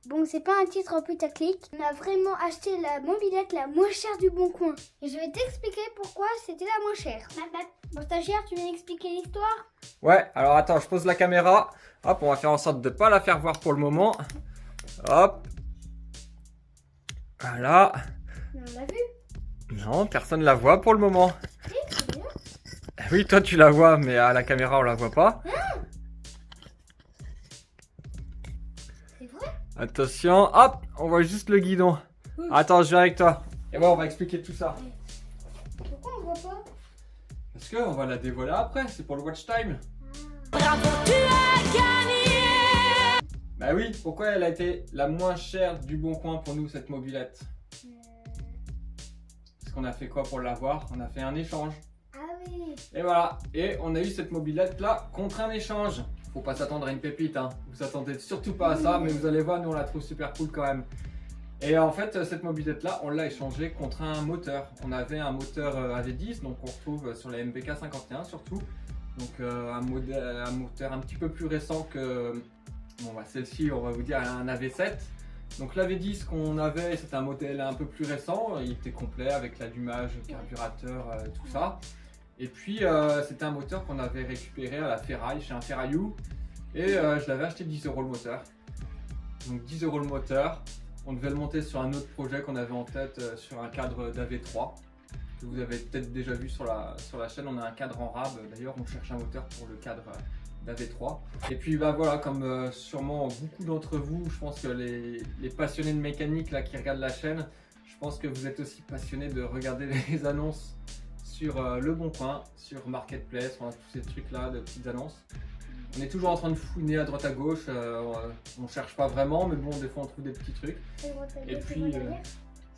Bon, c'est pas un titre putaclic. On a vraiment acheté la mobilette la moins chère du Bon Coin. Et je vais t'expliquer pourquoi c'était la moins chère. Bon, stagiaire, tu viens expliquer l'histoire? Ouais, alors attends, je pose la caméra. Hop, on va faire en sorte de ne pas la faire voir pour le moment. Hop. Voilà. On l'a vu? Non, personne ne la voit pour le moment. Oui, c'est bien. Oui, toi tu la vois, mais à la caméra on la voit pas. C'est vrai? Attention, hop, on voit juste le guidon. Attends, je viens avec toi. Et bon, on va expliquer tout ça. Pourquoi on voit pas? Parce qu'on va la dévoiler après, c'est pour le watch time. Bravo, tu as gagné. Bah oui, pourquoi elle a été la moins chère du Bon Coin pour nous, cette mobilette? Parce qu'on a fait quoi pour l'avoir? On a fait un échange. Ah oui. Et voilà, et on a eu cette mobilette là contre un échange. Faut pas s'attendre à une pépite, hein. Vous attendez surtout pas à ça, mais vous allez voir, nous on la trouve super cool quand même. Et en fait, cette mobilette là, on l'a échangée contre un moteur. On avait un moteur AV10, donc on retrouve sur la MPK 51 surtout. Donc un moteur un petit peu plus récent que bon, bah, celle-ci, on va vous dire, elle a un AV7. Donc l'AV10 qu'on avait, c'était un modèle un peu plus récent, il était complet avec l'allumage, carburateur, tout ça. Et puis c'était un moteur qu'on avait récupéré à la ferraille, chez un ferraillou. Et je l'avais acheté 10 € le moteur. Donc 10 € le moteur. On devait le monter sur un autre projet qu'on avait en tête sur un cadre d'AV3. Que vous avez peut-être déjà vu sur la chaîne, on a un cadre en rab. D'ailleurs on cherche un moteur pour le cadre d'AV3. Et puis bah voilà, comme sûrement beaucoup d'entre vous, je pense que les passionnés de mécanique là qui regardent la chaîne, je pense que vous êtes aussi passionnés de regarder les annonces sur Le Bon Coin, sur Marketplace, on a tous ces trucs là de petites annonces. On est toujours en train de fouiner à droite à gauche, on cherche pas vraiment, mais bon des fois on trouve des petits trucs. Et puis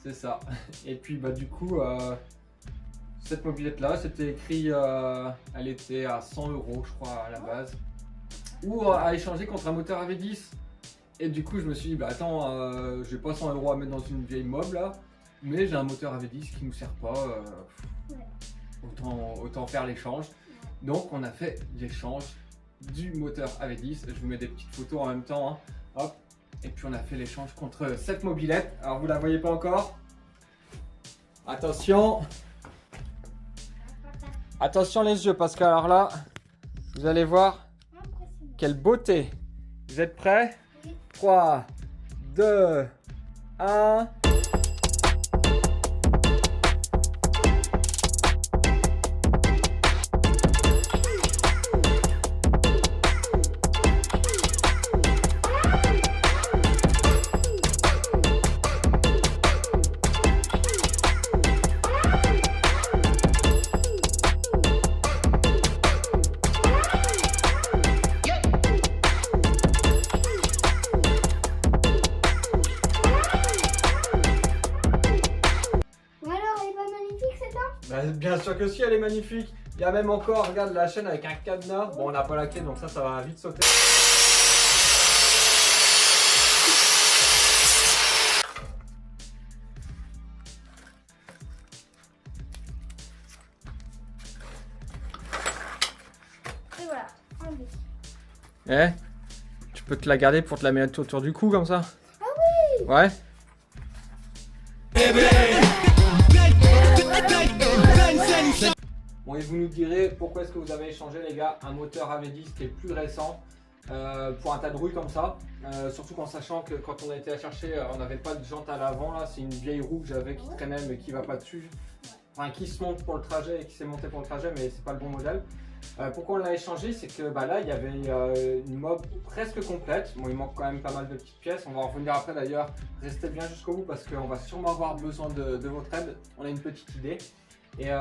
c'est ça. Et puis bah du coup cette mobilette là, c'était écrit, elle était à 100 € je crois à la base, ou à échanger contre un moteur AV10. Et du coup je me suis dit bah attends, j'ai pas 100 € à mettre dans une vieille mob là, mais j'ai un moteur AV10 qui nous sert pas, autant faire l'échange. Donc on a fait l'échange du moteur AV10, je vous mets des petites photos en même temps, hein. Hop. Et puis on a fait l'échange contre cette mobilette. Alors vous la voyez pas encore? Attention, attention les yeux, parce que alors là vous allez voir quelle beauté. Vous êtes prêts? 3, 2, 1. Bien sûr que si, elle est magnifique. Il y a même encore, regarde la chaîne avec un cadenas. Bon, on n'a pas la clé, donc ça va vite sauter. Et voilà, enlevé. Eh, tu peux te la garder pour te la mettre autour du cou comme ça? Ah oui. Ouais. Bon, et vous nous direz pourquoi est-ce que vous avez échangé les gars un moteur AV10 qui est plus récent pour un tas de rouille comme ça, surtout en sachant que quand on a été à chercher, on n'avait pas de jante à l'avant là, c'est une vieille roue que j'avais qui traînait mais qui va pas dessus, enfin qui se monte pour le trajet et qui s'est montée pour le trajet, mais c'est pas le bon modèle. Pourquoi on l'a échangé, c'est que bah, là il y avait une mob presque complète. Bon, il manque quand même pas mal de petites pièces, on va en revenir après d'ailleurs, restez bien jusqu'au bout parce qu'on va sûrement avoir besoin de votre aide, on a une petite idée. Et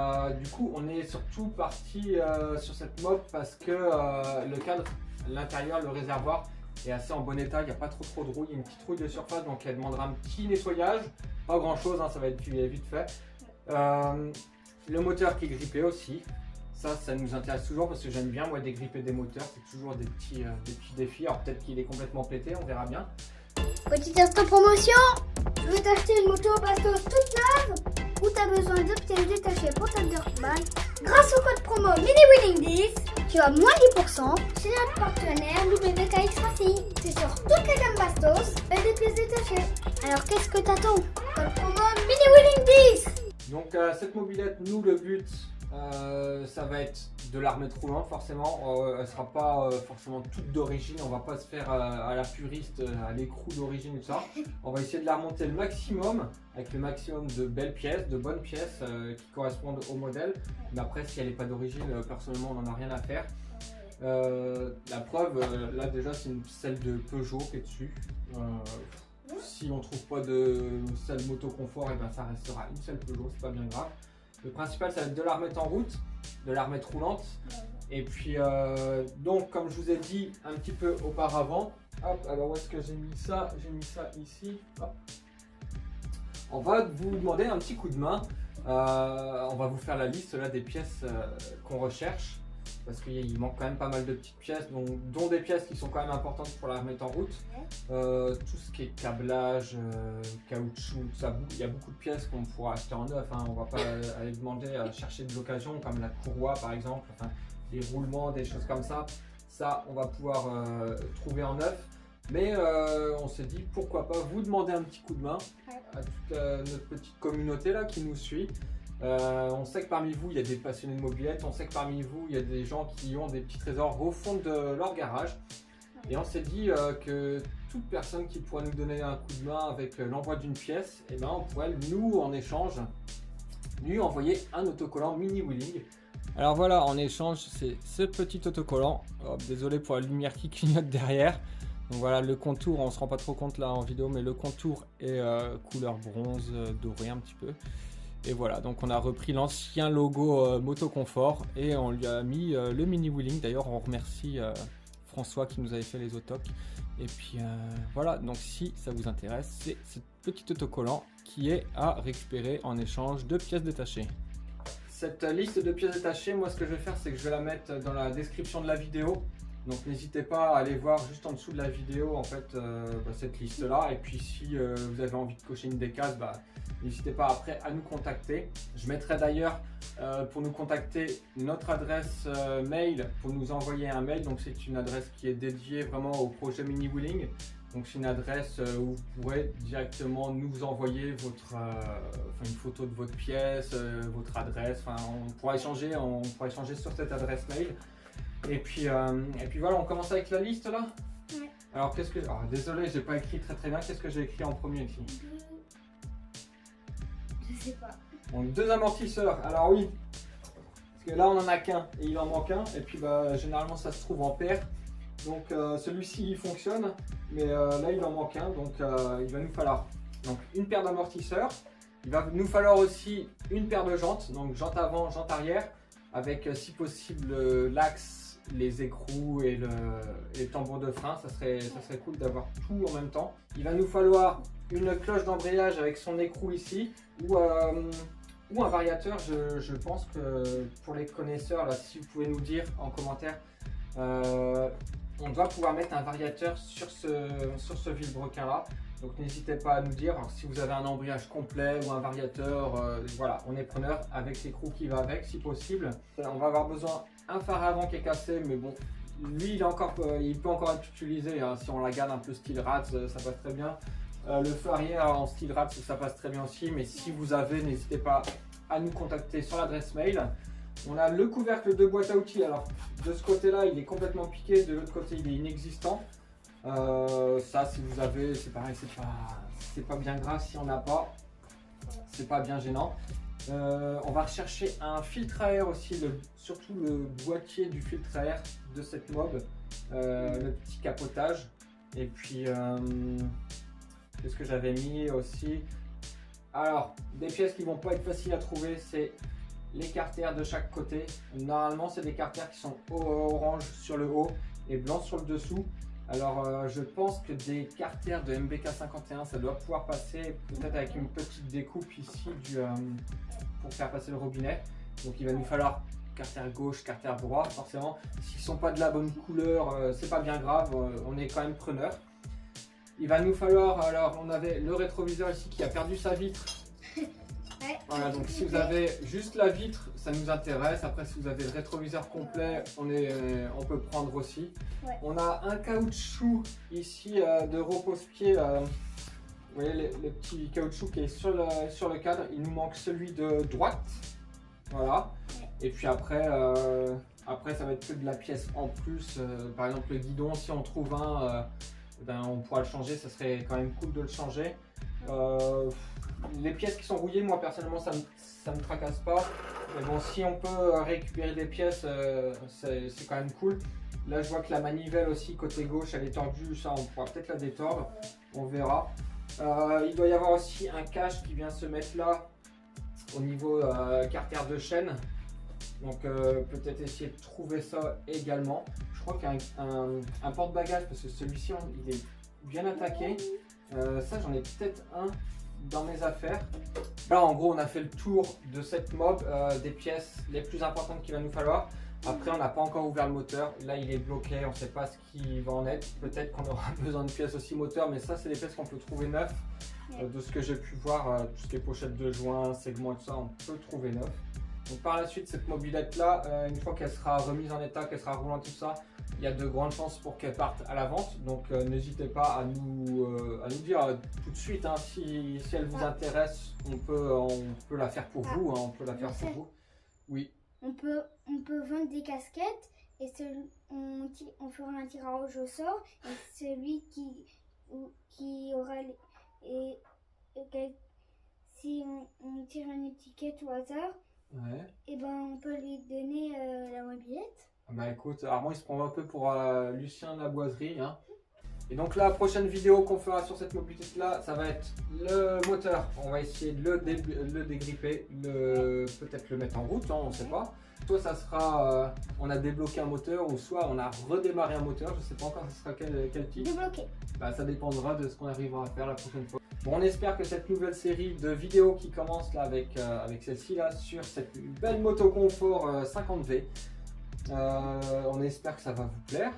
du coup on est surtout parti sur cette mob parce que le cadre, l'intérieur, le réservoir est assez en bon état, il n'y a pas trop de rouille, il y a une petite rouille de surface, donc elle demandera un petit nettoyage, pas grand chose, hein, ça va être vite fait. Le moteur qui est grippé aussi, ça nous intéresse toujours parce que j'aime bien moi dégripper des moteurs, c'est toujours des petits défis. Alors peut-être qu'il est complètement pété, on verra bien. Petite instant promotion, je vais t'acheter une moto Bastos toute neuve où tu as besoin de pièces détachées pour ta dirt bike. Grâce au code promo MiniWinning10, tu as moins 10% chez notre partenaire WKX Racing. C'est sur toute la gamme Bastos et des pièces Alors qu'est-ce que t'attends? Code promo Mini Winning 10. Donc cette mobilette, nous le but, ça va être de la remettre roulante forcément. Elle sera pas forcément toute d'origine, on va pas se faire à la puriste, à l'écrou d'origine et tout ça. On va essayer de la remonter le maximum, avec le maximum de belles pièces, de bonnes pièces qui correspondent au modèle. Mais après si elle n'est pas d'origine, personnellement on n'en a rien à faire. La preuve, là déjà c'est celle de Peugeot qui est dessus. Si on trouve pas de selle moto confort, et ben ça restera une selle Peugeot, c'est pas bien grave. Le principal ça va être de la remettre en route, de la remettre roulante. Et puis donc comme je vous ai dit un petit peu auparavant, hop, alors où est-ce que j'ai mis ça? J'ai mis ça ici. Hop. On va vous demander un petit coup de main. On va vous faire la liste là des pièces qu'on recherche. Parce qu'il manque quand même pas mal de petites pièces, dont des pièces qui sont quand même importantes pour la remettre en route. Tout ce qui est câblage, caoutchouc, tout ça, il y a beaucoup de pièces qu'on pourra acheter en neuf. Hein. On va pas aller demander à chercher de l'occasion, comme la courroie par exemple, enfin, les roulements, des choses comme ça. Ça, on va pouvoir trouver en neuf. Mais on s'est dit pourquoi pas vous demander un petit coup de main à toute notre petite communauté là qui nous suit. On sait que parmi vous il y a des passionnés de mobilettes, on sait que parmi vous il y a des gens qui ont des petits trésors au fond de leur garage. Et on s'est dit que toute personne qui pourrait nous donner un coup de main avec l'envoi d'une pièce, et ben on pourrait nous en échange lui envoyer un autocollant Mini Wheeling. Alors voilà, en échange c'est ce petit autocollant. Oh, désolé pour la lumière qui clignote derrière. Donc voilà, le contour, on se rend pas trop compte là en vidéo, mais le contour est couleur bronze doré un petit peu. Et voilà, donc on a repris l'ancien logo Moto Confort et on lui a mis le Mini Wheeling. D'ailleurs, on remercie François qui nous avait fait les autocs. Et puis voilà, donc si ça vous intéresse, c'est ce petit autocollant qui est à récupérer en échange de pièces détachées. Cette liste de pièces détachées, moi ce que je vais faire, c'est que je vais la mettre dans la description de la vidéo. Donc n'hésitez pas à aller voir juste en dessous de la vidéo en fait cette liste là. Et puis si vous avez envie de cocher une des cases, n'hésitez pas après à nous contacter. Je mettrai d'ailleurs pour nous contacter notre adresse mail pour nous envoyer un mail. Donc c'est une adresse qui est dédiée vraiment au projet Mini Wheeling. Donc c'est une adresse où vous pourrez directement nous envoyer une photo de votre pièce, votre adresse. Enfin, on pourra échanger sur cette adresse mail. Et puis voilà, on commence avec la liste là. Ouais. Alors qu'est-ce que... Oh, désolé, j'ai pas écrit très bien. Qu'est-ce que j'ai écrit en premier ici? Je sais pas. Donc 2 amortisseurs. Alors oui, parce que là on en a qu'un et il en manque un. Et puis généralement ça se trouve en paire. Donc celui-ci il fonctionne, mais là il en manque un. Donc il va nous falloir donc une paire d'amortisseurs. Il va nous falloir aussi une paire de jantes. Donc jante avant, jante arrière, avec si possible l'axe, les écrous et le tambour de frein. Ça serait cool d'avoir tout en même temps. Il va nous falloir une cloche d'embrayage avec son écrou ici, ou un variateur. Je pense que pour les connaisseurs, là, si vous pouvez nous dire en commentaire, on doit pouvoir mettre un variateur sur ce vilebrequin là. Donc n'hésitez pas à nous dire. Alors, si vous avez un embrayage complet ou un variateur, voilà, on est preneur avec l'écrou qui va avec si possible. On va avoir besoin un phare avant qui est cassé, mais bon, lui il peut encore être utilisé hein. Si on la garde un peu style Rats, ça passe très bien. Le feu arrière en style Rats, ça passe très bien aussi. Mais si vous avez, n'hésitez pas à nous contacter sur l'adresse mail. On a le couvercle de boîte à outils. Alors de ce côté là il est complètement piqué, de l'autre côté il est inexistant. Ça si vous avez, c'est pareil, c'est pas bien grave si on n'a pas, c'est pas bien gênant. On va rechercher un filtre à air aussi, surtout le boîtier du filtre à air de cette mob, le petit capotage. Et puis qu'est-ce que j'avais mis aussi? Alors des pièces qui vont pas être faciles à trouver, c'est les carters de chaque côté. Normalement c'est des carters qui sont orange sur le haut et blanc sur le dessous. Alors je pense que des carters de MBK51 ça doit pouvoir passer, peut-être avec une petite découpe ici pour faire passer le robinet. Donc il va nous falloir carter gauche, carter droit. Forcément s'ils ne sont pas de la bonne couleur, c'est pas bien grave, on est quand même preneur. Il va nous falloir, alors on avait le rétroviseur ici qui a perdu sa vitre. Ouais. Voilà, donc si vous avez juste la vitre, ça nous intéresse. Après, si vous avez le rétroviseur complet, on peut prendre aussi. Ouais. On a un caoutchouc ici de repose-pied Vous voyez les petits caoutchoucs qui est sur le cadre, il nous manque celui de droite. Voilà. Et puis après, ça va être que de la pièce en plus. Par exemple, le guidon, si on trouve un, ben, on pourra le changer. Ça serait quand même cool de le changer. Les pièces qui sont rouillées, moi personnellement, ça me tracasse pas. Mais bon, si on peut récupérer des pièces, c'est quand même cool. Là, je vois que la manivelle aussi, côté gauche, elle est tordue. Ça, on pourra peut-être la détordre. On verra. Il doit y avoir aussi un cache qui vient se mettre là au niveau carter de chaîne. Donc peut-être essayer de trouver ça également. Je crois qu'il y a un porte-bagages parce que celui-ci il est bien attaqué. Ça j'en ai peut-être un dans mes affaires. Là en gros on a fait le tour de cette mob, des pièces les plus importantes qu'il va nous falloir. Après on n'a pas encore ouvert le moteur. Là il est bloqué, on ne sait pas ce qui va en être. Peut-être qu'on aura besoin de pièces aussi moteur, mais ça c'est des pièces qu'on peut trouver neuves. De ce que j'ai pu voir, tout ce qui est pochette de joint, segments et tout ça, on peut trouver neuf. Donc par la suite, cette mobilette là, une fois qu'elle sera remise en état, qu'elle sera roulante, tout ça, il y a de grandes chances pour qu'elle parte à la vente. Donc n'hésitez pas à nous dire tout de suite, hein, si elle vous intéresse, on peut la faire pour vous, hein, on peut la faire pour vous. Oui. On peut vendre des casquettes et on fera un tirage au sort et celui qui aura si on tire une étiquette au hasard, ouais. Et ben on peut lui donner la mobilette. Bah écoute, Armand il se prend un peu pour Lucien de la boiserie, hein. Et donc la prochaine vidéo qu'on fera sur cette mobilette là, ça va être le moteur. On va essayer de le dégripper, peut-être le mettre en route, hein, on ne sait pas. Soit ça sera, on a débloqué un moteur, ou soit on a redémarré un moteur, je ne sais pas encore ce sera quel type. Débloqué. Bah, ça dépendra de ce qu'on arrivera à faire la prochaine fois. Bon, on espère que cette nouvelle série de vidéos qui commence là avec celle-ci là, sur cette belle moto confort 50V, on espère que ça va vous plaire.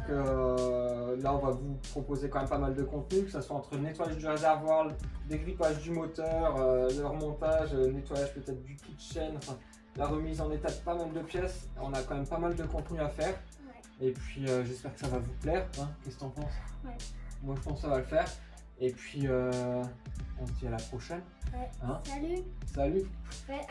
Que là on va vous proposer quand même pas mal de contenu, que ce soit entre le nettoyage du réservoir, le dégrippage du moteur, le remontage, le nettoyage peut-être du kit chaîne, enfin, la remise en état de pas mal de pièces. On a quand même pas mal de contenu à faire. Ouais. Et puis j'espère que ça va vous plaire, hein. Qu'est-ce que t'en penses? Ouais. Moi je pense que ça va le faire. Et puis on se dit à la prochaine. Ouais. Hein? Salut. Salut. Ouais.